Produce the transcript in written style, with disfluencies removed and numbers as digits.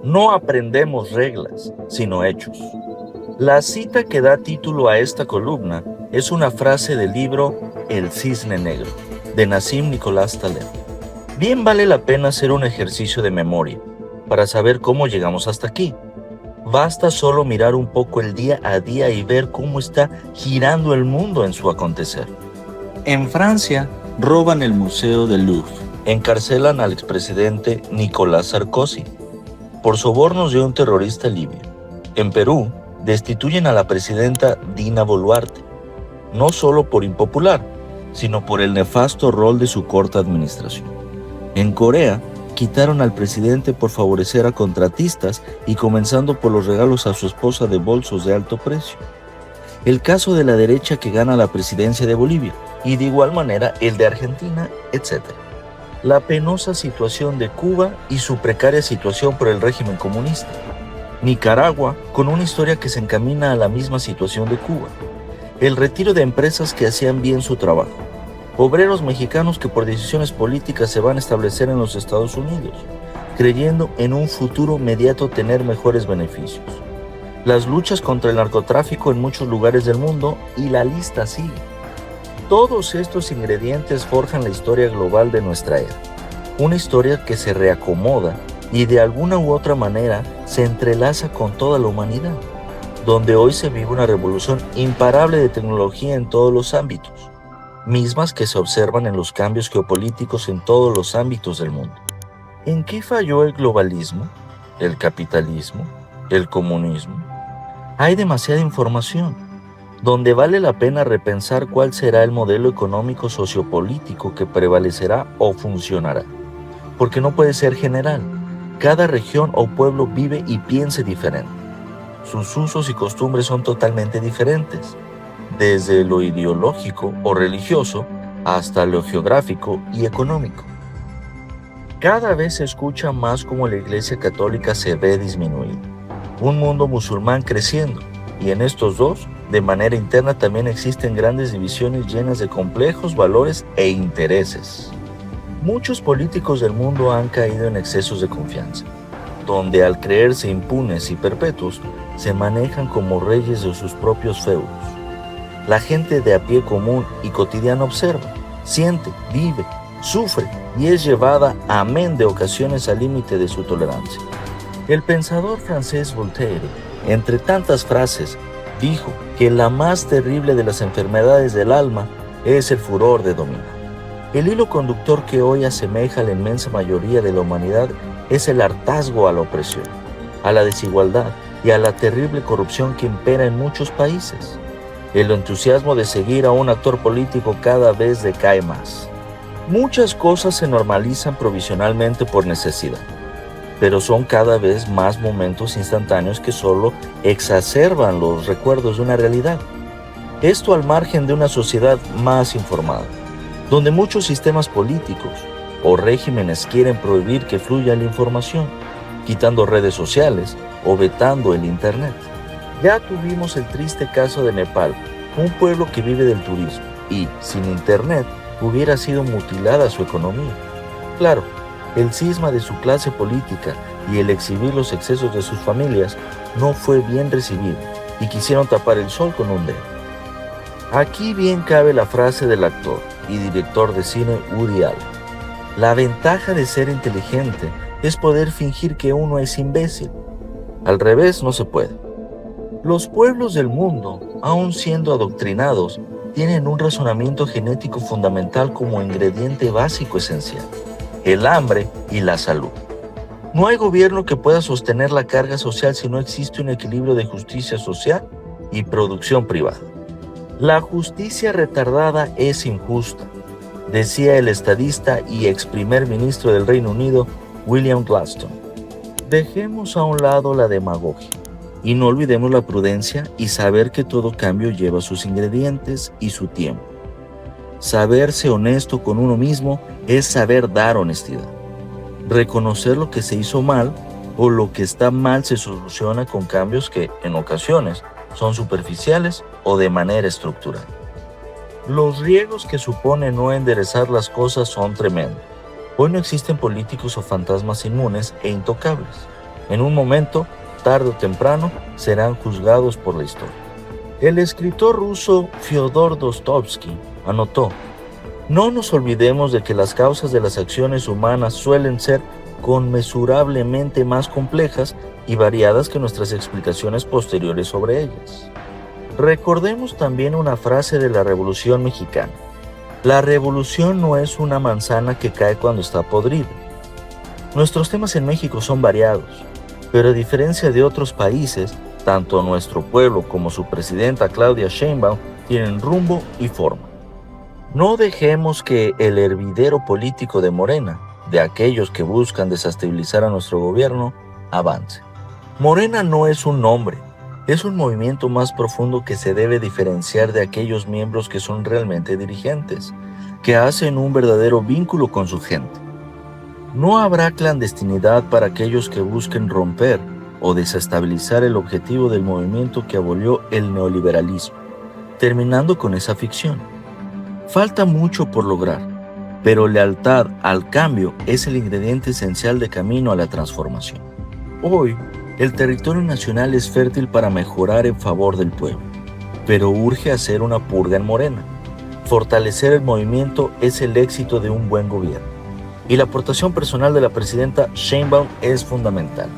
No aprendemos reglas, sino hechos. La cita que da título a esta columna es una frase del libro El Cisne Negro, de Nassim Nicolás Taleb. Bien vale la pena hacer un ejercicio de memoria para saber cómo llegamos hasta aquí. Basta solo mirar un poco el día a día y ver cómo está girando el mundo en su acontecer. En Francia, roban el Museo del Louvre. Encarcelan al expresidente Nicolás Sarkozy por sobornos de un terrorista libio. En Perú, destituyen a la presidenta Dina Boluarte, no solo por impopular, sino por el nefasto rol de su corta administración. En Corea, quitaron al presidente por favorecer a contratistas y comenzando por los regalos a su esposa de bolsos de alto precio. El caso de la derecha que gana la presidencia de Bolivia y de igual manera el de Argentina, etc. La penosa situación de Cuba y su precaria situación por el régimen comunista. Nicaragua, con una historia que se encamina a la misma situación de Cuba. El retiro de empresas que hacían bien su trabajo. Obreros mexicanos que por decisiones políticas se van a establecer en los Estados Unidos, creyendo en un futuro inmediato tener mejores beneficios. Las luchas contra el narcotráfico en muchos lugares del mundo y la lista sigue. Todos estos ingredientes forjan la historia global de nuestra era. Una historia que se reacomoda y de alguna u otra manera se entrelaza con toda la humanidad, donde hoy se vive una revolución imparable de tecnología en todos los ámbitos, mismas que se observan en los cambios geopolíticos en todos los ámbitos del mundo. ¿En qué falló el globalismo, el capitalismo, el comunismo? Hay demasiada información, donde vale la pena repensar cuál será el modelo económico sociopolítico que prevalecerá o funcionará, porque no puede ser general. Cada región o pueblo vive y piensa diferente. Sus usos y costumbres son totalmente diferentes, desde lo ideológico o religioso hasta lo geográfico y económico. Cada vez se escucha más cómo la Iglesia Católica se ve disminuida, un mundo musulmán creciendo, y en estos dos, de manera interna también existen grandes divisiones llenas de complejos valores e intereses. Muchos políticos del mundo han caído en excesos de confianza, donde al creerse impunes y perpetuos, se manejan como reyes de sus propios feudos. La gente de a pie común y cotidiana observa, siente, vive, sufre y es llevada, amén de ocasiones al límite de su tolerancia. El pensador francés Voltaire, entre tantas frases, dijo que la más terrible de las enfermedades del alma es el furor de dominar. El hilo conductor que hoy asemeja a la inmensa mayoría de la humanidad es el hartazgo a la opresión, a la desigualdad y a la terrible corrupción que impera en muchos países. El entusiasmo de seguir a un actor político cada vez decae más. Muchas cosas se normalizan provisionalmente por necesidad, pero son cada vez más momentos instantáneos que solo exacerban los recuerdos de una realidad. Esto al margen de una sociedad más informada, donde muchos sistemas políticos o regímenes quieren prohibir que fluya la información, quitando redes sociales o vetando el Internet. Ya tuvimos el triste caso de Nepal, un pueblo que vive del turismo y, sin Internet, hubiera sido mutilada su economía. Claro, el cisma de su clase política y el exhibir los excesos de sus familias no fue bien recibido y quisieron tapar el sol con un dedo. Aquí bien cabe la frase del actor y director de cine Woody Allen. La ventaja de ser inteligente es poder fingir que uno es imbécil. Al revés no se puede. Los pueblos del mundo, aun siendo adoctrinados, tienen un razonamiento genético fundamental como ingrediente básico esencial: el hambre y la salud. No hay gobierno que pueda sostener la carga social si no existe un equilibrio de justicia social y producción privada. La justicia retardada es injusta, decía el estadista y ex primer ministro del Reino Unido, William Gladstone. Dejemos a un lado la demagogia y no olvidemos la prudencia y saber que todo cambio lleva sus ingredientes y su tiempo. Saberse honesto con uno mismo es saber dar honestidad. Reconocer lo que se hizo mal o lo que está mal se soluciona con cambios que, en ocasiones, son superficiales o de manera estructural. Los riesgos que supone no enderezar las cosas son tremendos. Hoy no existen políticos o fantasmas inmunes e intocables. En un momento, tarde o temprano, serán juzgados por la historia. El escritor ruso Fyodor Dostoevsky anotó: no nos olvidemos de que las causas de las acciones humanas suelen ser conmensurablemente más complejas y variadas que nuestras explicaciones posteriores sobre ellas. Recordemos también una frase de la Revolución Mexicana: la revolución no es una manzana que cae cuando está podrida. Nuestros temas en México son variados, pero a diferencia de otros países, tanto nuestro pueblo como su presidenta Claudia Sheinbaum tienen rumbo y forma. No dejemos que el hervidero político de Morena, de aquellos que buscan desestabilizar a nuestro gobierno, avance. Morena no es un nombre, es un movimiento más profundo que se debe diferenciar de aquellos miembros que son realmente dirigentes, que hacen un verdadero vínculo con su gente. No habrá clandestinidad para aquellos que busquen romper o desestabilizar el objetivo del movimiento que abolió el neoliberalismo, terminando con esa ficción. Falta mucho por lograr, pero lealtad al cambio es el ingrediente esencial de camino a la transformación. Hoy, el territorio nacional es fértil para mejorar en favor del pueblo, pero urge hacer una purga en Morena. Fortalecer el movimiento es el éxito de un buen gobierno, y la aportación personal de la presidenta Sheinbaum es fundamental.